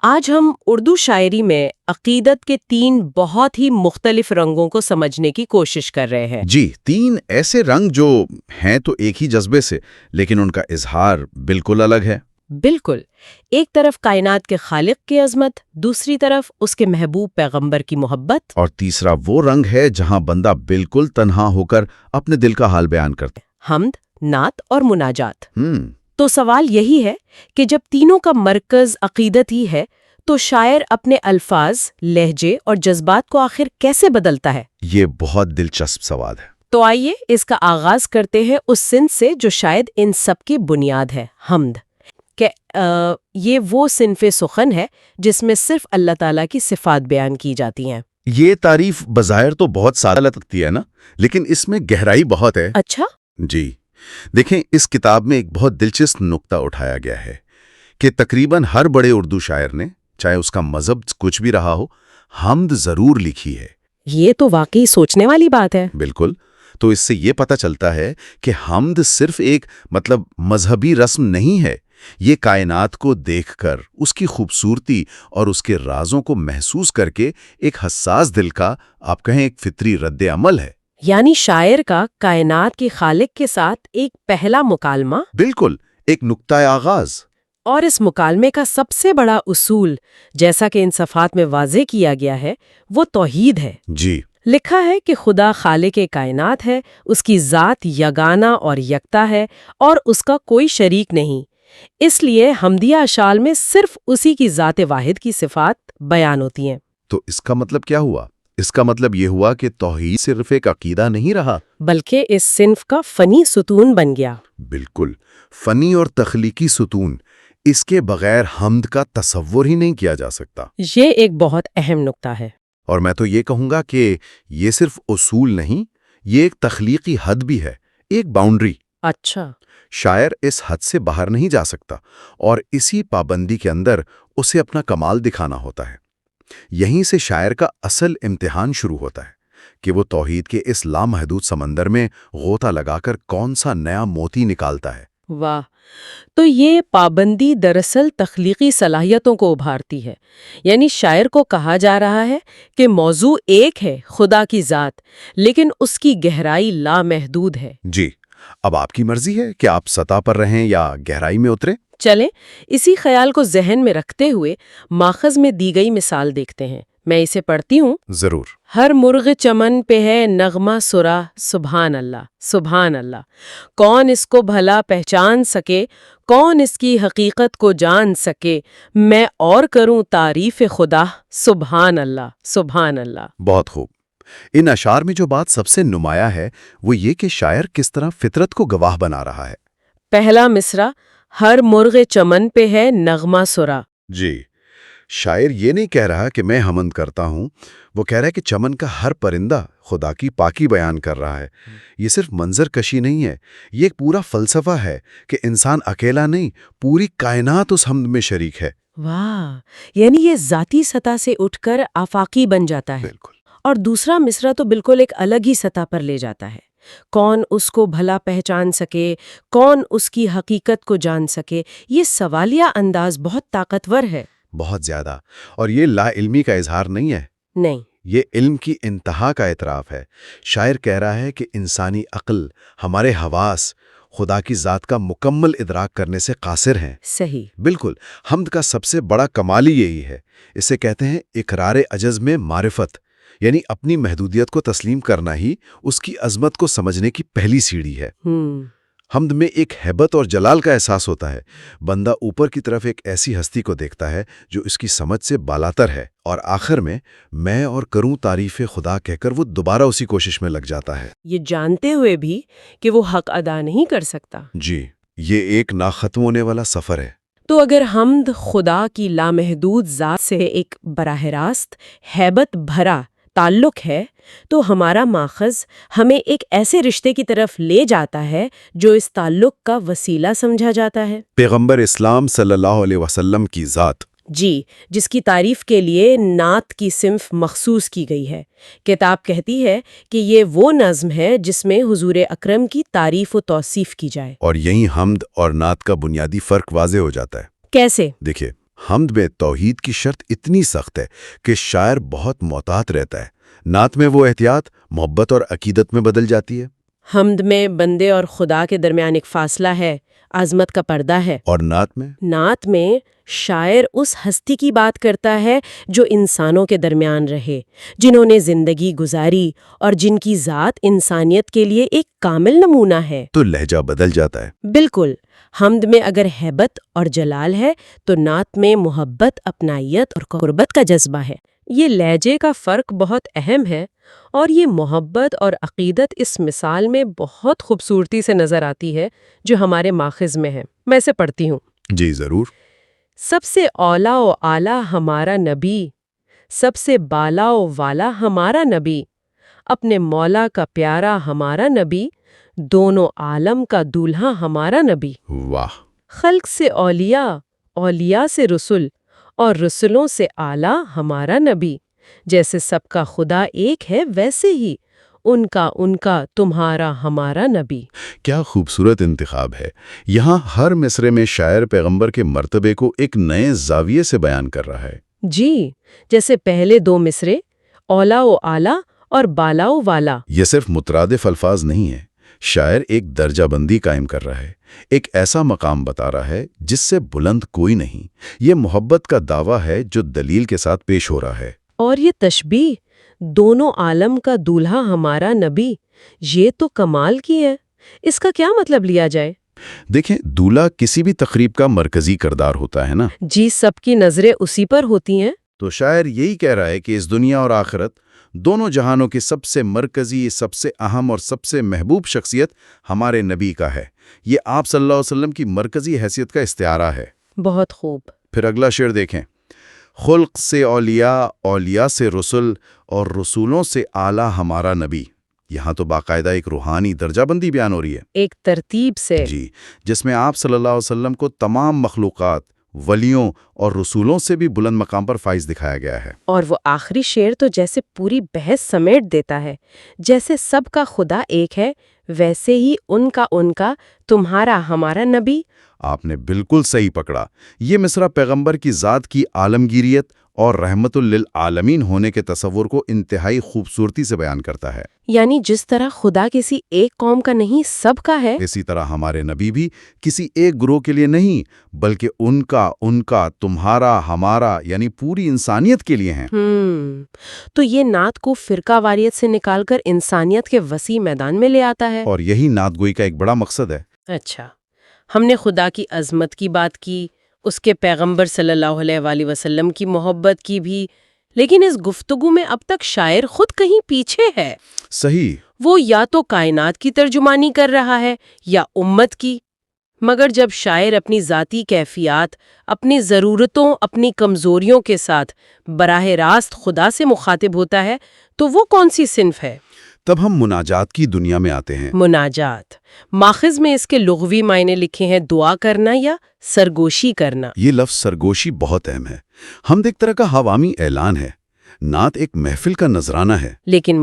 آج ہم اردو شاعری میں عقیدت کے 3 بہت ہی مختلف رنگوں کو سمجھنے کی کوشش کر رہے ہیں۔ جی، 3 ایسے رنگ جو ہیں تو ایک ہی جذبے سے، لیکن ان کا اظہار بالکل الگ ہے۔ بالکل، ایک طرف کائنات کے خالق کی عظمت، دوسری طرف اس کے محبوب پیغمبر کی محبت، اور تیسرا وہ رنگ ہے جہاں بندہ بالکل تنہا ہو کر اپنے دل کا حال بیان کرتا ہے۔ حمد، نعت اور مناجات۔ تو سوال یہی ہے کہ جب تینوں کا مرکز عقیدت ہی ہے تو شاعر اپنے الفاظ، لہجے اور جذبات کو آخر کیسے بدلتا ہے؟ یہ بہت دلچسپ سوال ہے۔ تو آئیے اس کا آغاز کرتے ہیں اس صنف سے جو شاید ان سب کی بنیاد ہے، حمد۔ کہ یہ وہ صنف سخن ہے جس میں صرف اللہ تعالیٰ کی صفات بیان کی جاتی ہیں۔ یہ تعریف بظاہر تو بہت سادہ لگتی ہے نا، لیکن اس میں گہرائی بہت ہے۔ اچھا؟ جی، دیکھیں، اس کتاب میں ایک بہت دلچسپ نقطہ اٹھایا گیا ہے کہ تقریباً ہر بڑے اردو شاعر نے، چاہے اس کا مذہب کچھ بھی رہا ہو، حمد ضرور لکھی ہے۔ یہ تو واقعی سوچنے والی بات ہے۔ بالکل، تو اس سے یہ پتہ چلتا ہے کہ حمد صرف ایک مذہبی رسم نہیں ہے، یہ کائنات کو دیکھ کر، اس کی خوبصورتی اور اس کے رازوں کو محسوس کر کے ایک حساس دل کا، آپ کہیں، ایک فطری رد عمل ہے۔ یعنی شاعر کا کائنات کے خالق کے ساتھ ایک پہلا مکالمہ، بالکل، ایک نقطۂ آغاز۔ اور اس مکالمے کا سب سے بڑا اصول، جیسا کہ ان صفحات میں واضح کیا گیا ہے، وہ توحید ہے۔ جی، لکھا ہے کہ خدا خالق کائنات ہے، اس کی ذات یگانہ اور یکتا ہے اور اس کا کوئی شریک نہیں۔ اس لیے حمدیہ اشعار میں صرف اسی کی ذات واحد کی صفات بیان ہوتی ہیں۔ تو اس کا مطلب کیا ہوا؟ اس کا مطلب یہ ہوا کہ توحید صرف ایک عقیدہ نہیں رہا، بلکہ اس صنف کا فنی ستون بن گیا۔ بالکل، فنی اور تخلیقی ستون۔ اس کے بغیر حمد کا تصور ہی نہیں کیا جا سکتا۔ یہ ایک بہت اہم نقطہ ہے۔ اور میں تو یہ کہوں گا کہ یہ صرف اصول نہیں، یہ ایک تخلیقی حد بھی ہے، ایک باؤنڈری۔ اچھا۔ شاعر اس حد سے باہر نہیں جا سکتا، اور اسی پابندی کے اندر اسے اپنا کمال دکھانا ہوتا ہے۔ یہیں سے شاعر کا اصل امتحان شروع ہوتا ہے کہ وہ توحید کے اس لامحدود سمندر میں غوطہ لگا کر کون سا نیا موتی نکالتا ہے۔ واہ! تو یہ پابندی دراصل تخلیقی صلاحیتوں کو ابھارتی ہے۔ یعنی شاعر کو کہا جا رہا ہے کہ موضوع ایک ہے، خدا کی ذات، لیکن اس کی گہرائی لامحدود ہے۔ جی، اب آپ کی مرضی ہے کہ آپ سطح پر رہیں یا گہرائی میں اتریں۔ چلیں اسی خیال کو ذہن میں رکھتے ہوئے ماخذ میں دی گئی مثال دیکھتے ہیں۔ میں اسے پڑھتی ہوں۔ ضرور۔ ہر مرغ چمن پہ ہے نغمہ سرا، سبحان اللہ، سبحان اللہ۔ کون اس کو بھلا پہچان سکے، کون اس کی حقیقت کو جان سکے، میں اور کروں تعریف خدا، سبحان اللہ، سبحان اللہ۔ بہت خوب۔ ان اشعار میں جو بات سب سے نمایاں ہے وہ یہ کہ شاعر کس طرح فطرت کو گواہ بنا رہا ہے۔ پہلا مصرع، ہر مرغ چمن پہ ہے نغمہ سرا۔ جی، شاعر یہ نہیں کہہ رہا کہ میں حمد کرتا ہوں، وہ کہہ رہا ہے کہ چمن کا ہر پرندہ خدا کی پاکی بیان کر رہا ہے۔ یہ صرف منظر کشی نہیں ہے، یہ ایک پورا فلسفہ ہے کہ انسان اکیلا نہیں، پوری کائنات اس حمد میں شریک ہے۔ واہ! یعنی یہ ذاتی سطح سے اٹھ کر آفاقی بن جاتا ہے۔ بالکل۔ اور دوسرا مصرع تو بالکل ایک الگ ہی سطح پر لے جاتا ہے۔ کون اس کو بھلا پہچان سکے، کون اس کی حقیقت کو جان سکے۔ یہ سوالیہ انداز بہت طاقتور ہے۔ بہت زیادہ۔ اور یہ لا علمی کا اظہار نہیں ہے، نہیں، یہ علم کی انتہا کا اعتراف ہے۔ شاعر کہہ رہا ہے کہ انسانی عقل، ہمارے حواس، خدا کی ذات کا مکمل ادراک کرنے سے قاصر ہیں۔ صحیح۔ بالکل، حمد کا سب سے بڑا کمال ہی یہی ہے۔ اسے کہتے ہیں اقرار عجز میں معرفت، یعنی اپنی محدودیت کو تسلیم کرنا ہی اس کی عظمت کو سمجھنے کی پہلی سیڑھی ہے۔ حمد میں ایک ہیبت اور جلال کا احساس ہوتا ہے۔ بندہ اوپر کی طرف ایک ایسی ہستی کو دیکھتا ہے جو اس کی سمجھ سے بالاتر ہے، اور آخر میں اور کروں تعریف خدا کہہ کر وہ دوبارہ اسی کوشش میں لگ جاتا ہے، یہ جانتے ہوئے بھی کہ وہ حق ادا نہیں کر سکتا۔ جی، یہ ایک نہ ختم ہونے والا سفر ہے۔ تو اگر حمد خدا کی لامحدود ذات سے ایک براہ راست ہیبت بھرا تعلق ہے، تو ہمارا ماخذ ہمیں ایک ایسے رشتے کی طرف لے جاتا ہے جو اس تعلق کا وسیلہ سمجھا جاتا ہے۔ پیغمبر اسلام صلی اللہ علیہ وسلم کی ذات۔ جی، جس کی تعریف کے لیے نعت کی صنف مخصوص کی گئی ہے۔ کتاب کہتی ہے کہ یہ وہ نظم ہے جس میں حضور اکرم کی تعریف و توصیف کی جائے۔ اور یہیں حمد اور نعت کا بنیادی فرق واضح ہو جاتا ہے۔ کیسے؟ دیکھیے، حمد میں توحید کی شرط اتنی سخت ہے کہ شاعر بہت محتاط رہتا ہے۔ نعت میں وہ احتیاط محبت اور عقیدت میں بدل جاتی ہے۔ حمد میں بندے اور خدا کے درمیان ایک فاصلہ ہے، عظمت کا پردہ ہے۔ اور نعت میں شاعر اس ہستی کی بات کرتا ہے جو انسانوں کے درمیان رہے، جنہوں نے زندگی گزاری اور جن کی ذات انسانیت کے لیے ایک کامل نمونہ ہے۔ تو لہجہ بدل جاتا ہے۔ بالکل، حمد میں اگر ہیبت اور جلال ہے تو نعت میں محبت، اپنائیت اور قربت کا جذبہ ہے۔ یہ لہجے کا فرق بہت اہم ہے، اور یہ محبت اور عقیدت اس مثال میں بہت خوبصورتی سے نظر آتی ہے جو ہمارے ماخذ میں ہے۔ میں اسے پڑھتی ہوں۔ جی ضرور۔ سب سے اولا و اعلیٰ ہمارا نبی، سب سے بالا و والا ہمارا نبی، اپنے مولا کا پیارا ہمارا نبی، دونوں عالم کا دولہا ہمارا نبی۔ واہ! خلق سے اولیاء، اولیاء سے رسل، اور رسلوں سے اعلیٰ ہمارا نبی، جیسے سب کا خدا ایک ہے ویسے ہی ان کا تمہارا ہمارا نبی۔ کیا خوبصورت انتخاب ہے۔ یہاں ہر مصرے میں شاعر پیغمبر کے مرتبے کو ایک نئے زاویے سے بیان کر رہا ہے۔ جی، جیسے پہلے دو مصرے اولا و اعلیٰ اور بالا و والا۔ یہ صرف مترادف الفاظ نہیں ہیں، شاعر ایک درجہ بندی قائم کر رہا ہے، ایک ایسا مقام بتا رہا ہے جس سے بلند کوئی نہیں۔ یہ محبت کا دعویٰ ہے جو دلیل کے ساتھ پیش ہو رہا ہے۔ اور یہ تشبیہ، دونوں عالم کا دولہا ہمارا نبی، یہ تو کمال کی ہے۔ اس کا کیا مطلب لیا جائے؟ دیکھیں، دولہا کسی بھی تقریب کا مرکزی کردار ہوتا ہے نا۔ جی، سب کی نظریں اسی پر ہوتی ہیں۔ تو شاعر یہی کہہ رہا ہے کہ اس دنیا اور آخرت دونوں جہانوں کی سب سے مرکزی، سب سے اہم اور سب سے محبوب شخصیت ہمارے نبی کا ہے۔ یہ آپ صلی اللہ علیہ وسلم کی مرکزی حیثیت کا استعارہ ہے۔ بہت خوب۔ پھر اگلا شعر دیکھیں، خلق سے اولیاء، اولیاء سے رسل، اور رسولوں سے اعلیٰ ہمارا نبی۔ یہاں تو باقاعدہ ایک روحانی درجہ بندی بیان ہو رہی ہے۔ ایک ترتیب سے۔ جی، جس میں آپ صلی اللہ علیہ وسلم کو تمام مخلوقات، ولیوں اور رسولوں سے بھی بلند مقام پر فائز دکھایا گیا ہے۔ اور وہ آخری شعر تو جیسے پوری بحث سمیٹ دیتا ہے، جیسے سب کا خدا ایک ہے ویسے ہی ان کا تمہارا ہمارا نبی۔ آپ نے بالکل صحیح پکڑا۔ یہ مصرع پیغمبر کی ذات کی عالمگیریت اور رحمت للعالمین ہونے کے تصور کو انتہائی خوبصورتی سے بیان کرتا ہے۔ یعنی جس طرح خدا کسی ایک قوم کا نہیں، سب کا ہے، اسی طرح ہمارے نبی بھی کسی ایک گروہ کے لیے نہیں، بلکہ ان کا تمہارا ہمارا یعنی پوری انسانیت کے لیے ہیں۔ تو یہ نعت کو فرقہ واریت سے نکال کر انسانیت کے وسیع میدان میں لے آتا ہے۔ اور یہی نعت گوئی کا ایک بڑا مقصد ہے۔ اچھا، ہم نے خدا کی عظمت کی بات کی، اس کے پیغمبر صلی اللہ علیہ وآلہ وسلم کی محبت کی بھی، لیکن اس گفتگو میں اب تک شاعر خود کہیں پیچھے ہے۔ صحیح۔ وہ یا تو کائنات کی ترجمانی کر رہا ہے یا امت کی، مگر جب شاعر اپنی ذاتی کیفیات، اپنی ضرورتوں، اپنی کمزوریوں کے ساتھ براہ راست خدا سے مخاطب ہوتا ہے تو وہ کون سی صنف ہے؟ تب ہم مناجات کی دنیا میں آتے ہیں۔ مناجات، ماخذ میں اس کے لغوی معنی لکھے ہیں دعا کرنا یا سرگوشی کرنا۔ یہ لفظ سرگوشی بہت اہم ہے۔ حمد ایک طرح کا عوامی اعلان ہے، نعت ایک محفل کا نذرانہ ہے، لیکن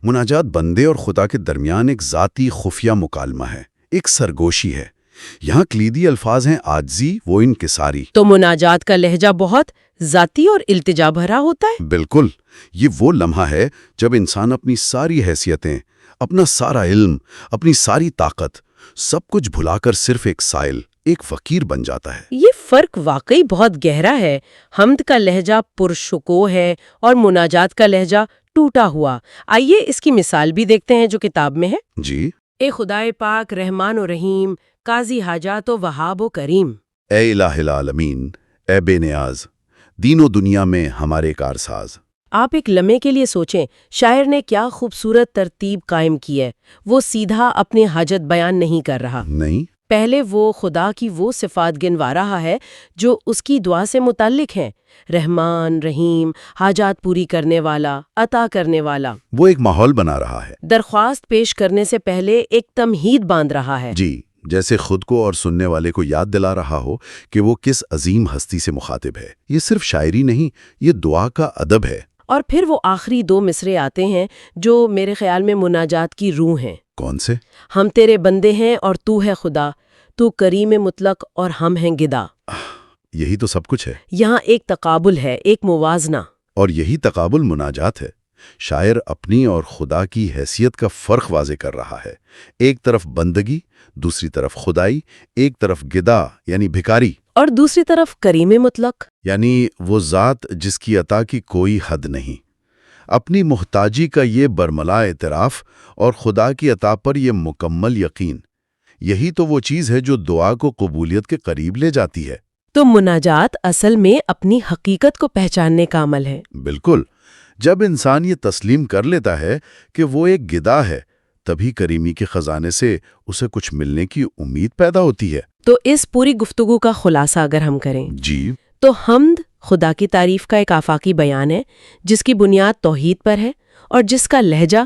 مناجات بندے اور خدا کے درمیان ایک ذاتی خفیہ مکالمہ ہے، ایک سرگوشی ہے۔ یہاں کلیدی الفاظ ہیں عاجزی و انکساری۔ تو مناجات کا لہجہ بہت ذاتی اور التجا بھرا ہوتا ہے۔ بالکل، یہ وہ لمحہ ہے جب انسان اپنی ساری حیثیتیں، اپنا سارا علم، اپنی ساری طاقت، سب کچھ بھلا کر صرف ایک سائل، ایک فقیر بن جاتا ہے۔ یہ فرق واقعی بہت گہرا ہے۔ حمد کا لہجہ پرشکوہ ہے اور مناجات کا لہجہ ٹوٹا ہوا۔ آئیے اس کی مثال بھی دیکھتے ہیں جو کتاب میں ہے۔ جی۔ اے خدائے پاک رحمان و رحیم، قاضی حاجات و وہاب و کریم۔ اے الہ العالمین، اے بے نیاز، دین و دنیا میں ہمارے کارساز۔ آپ ایک لمحے کے لیے سوچیں، شاعر نے کیا خوبصورت ترتیب قائم کی ہے۔ وہ سیدھا اپنی حاجت بیان نہیں کر رہا، نہیں، پہلے وہ خدا کی وہ صفات گنوا رہا ہے جو اس کی دعا سے متعلق ہیں، رحمان، رحیم، حاجات پوری کرنے والا، عطا کرنے والا۔ وہ ایک ماحول بنا رہا ہے۔ درخواست پیش کرنے سے پہلے ایک تمہید باندھ رہا ہے۔ جی، جیسے خود کو اور سننے والے کو یاد دلا رہا ہو کہ وہ کس عظیم ہستی سے مخاطب ہے۔ یہ صرف شاعری نہیں، یہ دعا کا ادب ہے۔ اور پھر وہ آخری دو مصرے آتے ہیں جو میرے خیال میں مناجات کی روح ہیں۔ کون سے؟ ہم تیرے بندے ہیں اور تو ہے خدا، تو کریم مطلق اور ہم ہیں گدا۔ یہی تو سب کچھ ہے، یہاں ایک تقابل ہے، ایک موازنہ۔ اور یہی تقابل مناجات ہے۔ شاعر اپنی اور خدا کی حیثیت کا فرق واضح کر رہا ہے۔ ایک طرف بندگی، دوسری طرف خدائی، ایک طرف گدا یعنی بھکاری، اور دوسری طرف کریم مطلق، یعنی وہ ذات جس کی عطا کی کوئی حد نہیں۔ اپنی محتاجی کا یہ برملا اعتراف اور خدا کی عطا پر یہ مکمل یقین، یہی تو وہ چیز ہے جو دعا کو قبولیت کے قریب لے جاتی ہے۔ تو مناجات اصل میں اپنی حقیقت کو پہچاننے کا عمل ہے۔ بالکل، جب انسان یہ تسلیم کر لیتا ہے کہ وہ ایک گدا ہے، تبھی کریمی کے خزانے سے اسے کچھ ملنے کی امید پیدا ہوتی ہے۔ تو اس پوری گفتگو کا خلاصہ اگر ہم کریں جی، تو حمد خدا کی تعریف کا ایک آفاقی بیان ہے جس کی بنیاد توحید پر ہے اور جس کا لہجہ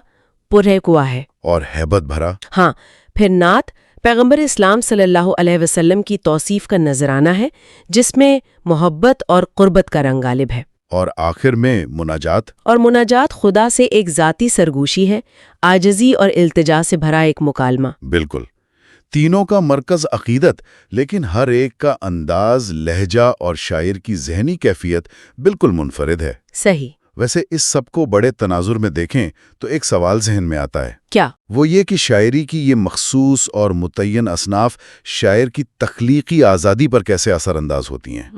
پرہیکوا ہے اور ہیبت بھرا۔ ہاں، پھر نعت پیغمبر اسلام صلی اللہ علیہ وسلم کی توصیف کا نذرانہ ہے جس میں محبت اور قربت کا رنگ غالب ہے، اور آخر میں مناجات، اور مناجات خدا سے ایک ذاتی سرگوشی ہے، عاجزی اور التجا سے بھرا ایک مکالمہ۔ بالکل، تینوں کا مرکز عقیدت، لیکن ہر ایک کا انداز، لہجہ اور شاعر کی ذہنی کیفیت بالکل منفرد ہے۔ صحیح۔ ویسے اس سب کو بڑے تناظر میں دیکھیں تو ایک سوال ذہن میں آتا ہے، کیا؟ وہ یہ کہ شاعری کی یہ مخصوص اور متعین اصناف شاعر کی تخلیقی آزادی پر کیسے اثر انداز ہوتی ہیں؟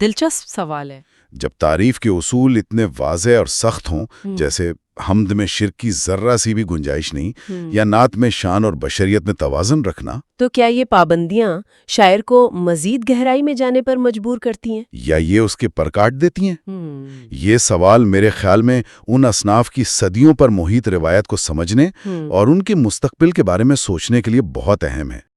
دلچسپ سوال ہے۔ جب تعریف کے اصول اتنے واضح اور سخت ہوں، جیسے حمد میں شرک کی ذرہ سی بھی گنجائش نہیں، یا نعت میں شان اور بشریت میں توازن رکھنا، تو کیا یہ پابندیاں شاعر کو مزید گہرائی میں جانے پر مجبور کرتی ہیں یا یہ اس کے پر کاٹ دیتی ہیں؟ یہ سوال میرے خیال میں ان اصناف کی صدیوں پر محیط روایت کو سمجھنے اور ان کے مستقبل کے بارے میں سوچنے کے لیے بہت اہم ہے۔